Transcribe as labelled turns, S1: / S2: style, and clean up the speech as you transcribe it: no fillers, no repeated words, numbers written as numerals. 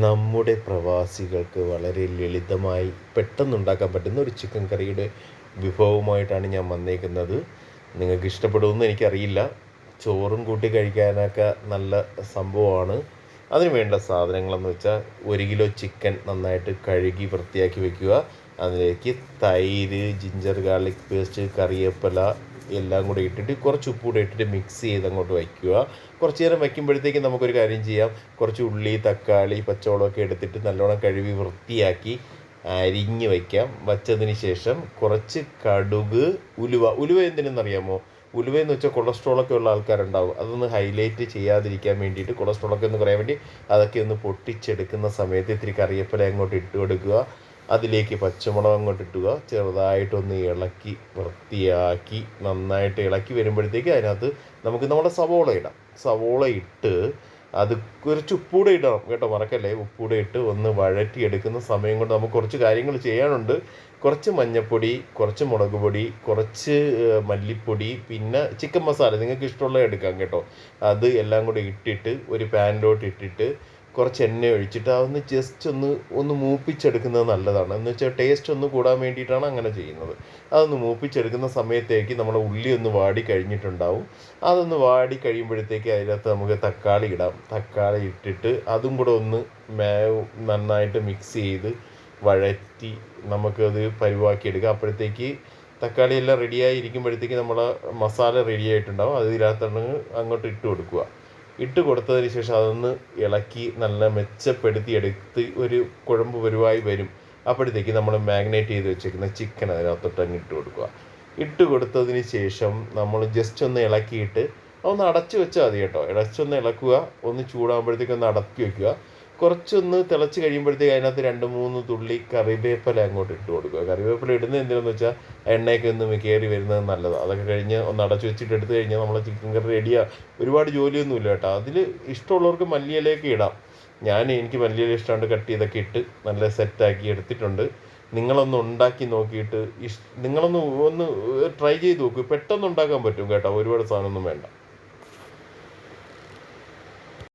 S1: നമ്മുടെ പ്രവാസികൾക്ക് വളരെ ലളിതമായി പെട്ടെന്നുണ്ടാക്കാൻ പറ്റുന്ന ഒരു ചിക്കൻ കറിയുടെ വിഭവമായിട്ടാണ് ഞാൻ വന്നേക്കുന്നത്. നിങ്ങൾക്ക് ഇഷ്ടപ്പെടുമെന്ന് എനിക്കറിയില്ല. ചോറും കൂട്ടി കഴിക്കാനൊക്കെ നല്ല സംഭവമാണ്. അതിന് വേണ്ട സാധനങ്ങളെന്ന് വെച്ചാൽ 1 കിലോ ചിക്കൻ നന്നായിട്ട് കഴുകി വൃത്തിയാക്കി വെക്കുക. അതിലേക്ക് തൈര്, ജിഞ്ചർ ഗാർലിക് പേസ്റ്റ്, കറിവേപ്പില എല്ലാം കൂടി ഇട്ടിട്ട് കുറച്ച് ഉപ്പ് കൂടെ ഇട്ടിട്ട് മിക്സ് ചെയ്ത് അങ്ങോട്ട് വയ്ക്കുക. കുറച്ച് നേരം വയ്ക്കുമ്പോഴത്തേക്ക് നമുക്കൊരു കാര്യം ചെയ്യാം. കുറച്ച് ഉള്ളി, തക്കാളി, പച്ചമുളകൊക്കെ എടുത്തിട്ട് നല്ലോണം കഴുകി വൃത്തിയാക്കി അരിഞ്ഞ് വയ്ക്കാം. വച്ചതിന് ശേഷം കുറച്ച് കടുക്, ഉലുവ എന്തിനെന്നറിയാമോ? ഉലുവയെന്ന് വെച്ചാൽ കൊളസ്ട്രോളൊക്കെ ഉള്ള ആൾക്കാരുണ്ടാവും. അതൊന്ന് ഹൈലൈറ്റ് ചെയ്യാതിരിക്കാൻ വേണ്ടിയിട്ട്, കൊളസ്ട്രോളൊക്കെ ഒന്ന് കുറയാൻ വേണ്ടി അതൊക്കെ ഒന്ന് പൊട്ടിച്ചെടുക്കുന്ന സമയത്ത് ഇത്തിരി കറിവേപ്പില അങ്ങോട്ട് ഇട്ട് കൊടുക്കുക. അതിലേക്ക് പച്ചമുളക് അങ്ങോട്ട് ഇട്ടുക. ചെറുതായിട്ടൊന്ന് ഇളക്കി വൃത്തിയാക്കി നന്നായിട്ട് ഇളക്കി വരുമ്പോഴത്തേക്ക് അതിനകത്ത് നമുക്ക് നമ്മുടെ സവോള ഇടാം. സവോള ഇട്ട് അത് കുറച്ച് ഉപ്പൂടെ ഇടണം കേട്ടോ, മറക്കല്ലേ. ഉപ്പൂടെ ഇട്ട് ഒന്ന് വഴറ്റിയെടുക്കുന്ന സമയം കൊണ്ട് നമുക്ക് കുറച്ച് കാര്യങ്ങൾ ചെയ്യാനുണ്ട്. കുറച്ച് മഞ്ഞൾപ്പൊടി, കുറച്ച് മുളക് പൊടി, കുറച്ച് മല്ലിപ്പൊടി, പിന്നെ ചിക്കൻ മസാല നിങ്ങൾക്ക് ഇഷ്ടമുള്ളത് എടുക്കാം കേട്ടോ. അത് എല്ലാം കൂടി ഇട്ടിട്ട് ഒരു പാനിലോട്ട് ഇട്ടിട്ട് കുറച്ച് എണ്ണ ഒഴിച്ചിട്ട് അതൊന്ന് ജസ്റ്റ് ഒന്ന് മൂപ്പിച്ചെടുക്കുന്നത് നല്ലതാണ്. എന്ന് വെച്ചാൽ ടേസ്റ്റ് ഒന്ന് കൂടാൻ വേണ്ടിയിട്ടാണ് അങ്ങനെ ചെയ്യുന്നത്. അതൊന്ന് മൂപ്പിച്ചെടുക്കുന്ന സമയത്തേക്ക് നമ്മുടെ ഉള്ളി ഒന്ന് വാടി കഴിഞ്ഞിട്ടുണ്ടാവും. അതൊന്ന് വാടി കഴിയുമ്പോഴത്തേക്ക് അതിനകത്ത് നമുക്ക് തക്കാളി ഇടാം. തക്കാളി ഇട്ടിട്ട് അതും കൂടെ ഒന്ന് നന്നായിട്ട് മിക്സ് ചെയ്ത് വഴറ്റി നമുക്കത് പരുവാക്കിയെടുക്കാം. അപ്പോഴത്തേക്ക് തക്കാളി എല്ലാം റെഡിയായി ഇരിക്കുമ്പോഴത്തേക്ക് നമ്മളെ മസാല റെഡി ആയിട്ടുണ്ടാവും. അത് ഇതിനകത്താണ് അങ്ങോട്ട് ഇട്ട് കൊടുക്കുക. ഇട്ട് കൊടുത്തതിന് ശേഷം അതൊന്ന് ഇളക്കി നല്ല മെച്ചപ്പെടുത്തിയെടുത്ത് ഒരു കുഴമ്പ് പരുവായി വരും. അപ്പോഴത്തേക്ക് നമ്മൾ മാഗ്നേറ്റ് ചെയ്ത് വെച്ചേക്കുന്ന ചിക്കൻ അതിനകത്തോട്ട് അങ്ങ് ഇട്ട് കൊടുക്കുക. ഇട്ട് കൊടുത്തതിന് ശേഷം നമ്മൾ ജസ്റ്റ് ഒന്ന് ഇളക്കിയിട്ട് ഒന്ന് അടച്ചു വെച്ചാൽ മതി കേട്ടോ. ഇളച്ചൊന്ന് ഇളക്കുക. ഒന്ന് ചൂടാകുമ്പോഴത്തേക്ക് ഒന്ന് അടക്കി വയ്ക്കുക. കുറച്ചൊന്ന് തിളച്ച് കഴിയുമ്പോഴത്തേക്ക് അതിനകത്ത് 2-3 തുള്ളി കറിവേപ്പില അങ്ങോട്ട് ഇട്ട് കൊടുക്കുക. കറിവേപ്പില ഇടുന്നത് എന്തിനാന്ന് വെച്ചാൽ എണ്ണയൊക്കെ ഒന്ന് കയറി വരുന്നത് നല്ലതാണ്. അതൊക്കെ കഴിഞ്ഞ് ഒന്ന് അടച്ചു വെച്ചിട്ട് എടുത്തു കഴിഞ്ഞാൽ നമ്മളെ ചിക്കൻ കറി റെഡിയാണ്. ഒരുപാട് ജോലിയൊന്നുമില്ല കേട്ടോ. അതിൽ ഇഷ്ടമുള്ളവർക്ക് മല്ലിയിലയൊക്കെ ഇടാം. എനിക്ക് മല്ലിയില ഇഷ്ടമുണ്ട്. കട്ട് ചെയ്തൊക്കെ ഇട്ട് നല്ല സെറ്റാക്കി എടുത്തിട്ടുണ്ട്. നിങ്ങളൊന്ന് ഉണ്ടാക്കി നോക്കിയിട്ട് നിങ്ങളൊന്ന് ട്രൈ ചെയ്ത് നോക്കൂ. പെട്ടെന്ന് ഉണ്ടാക്കാൻ പറ്റും കേട്ടോ. ഒരുപാട് സാധനമൊന്നും വേണ്ട.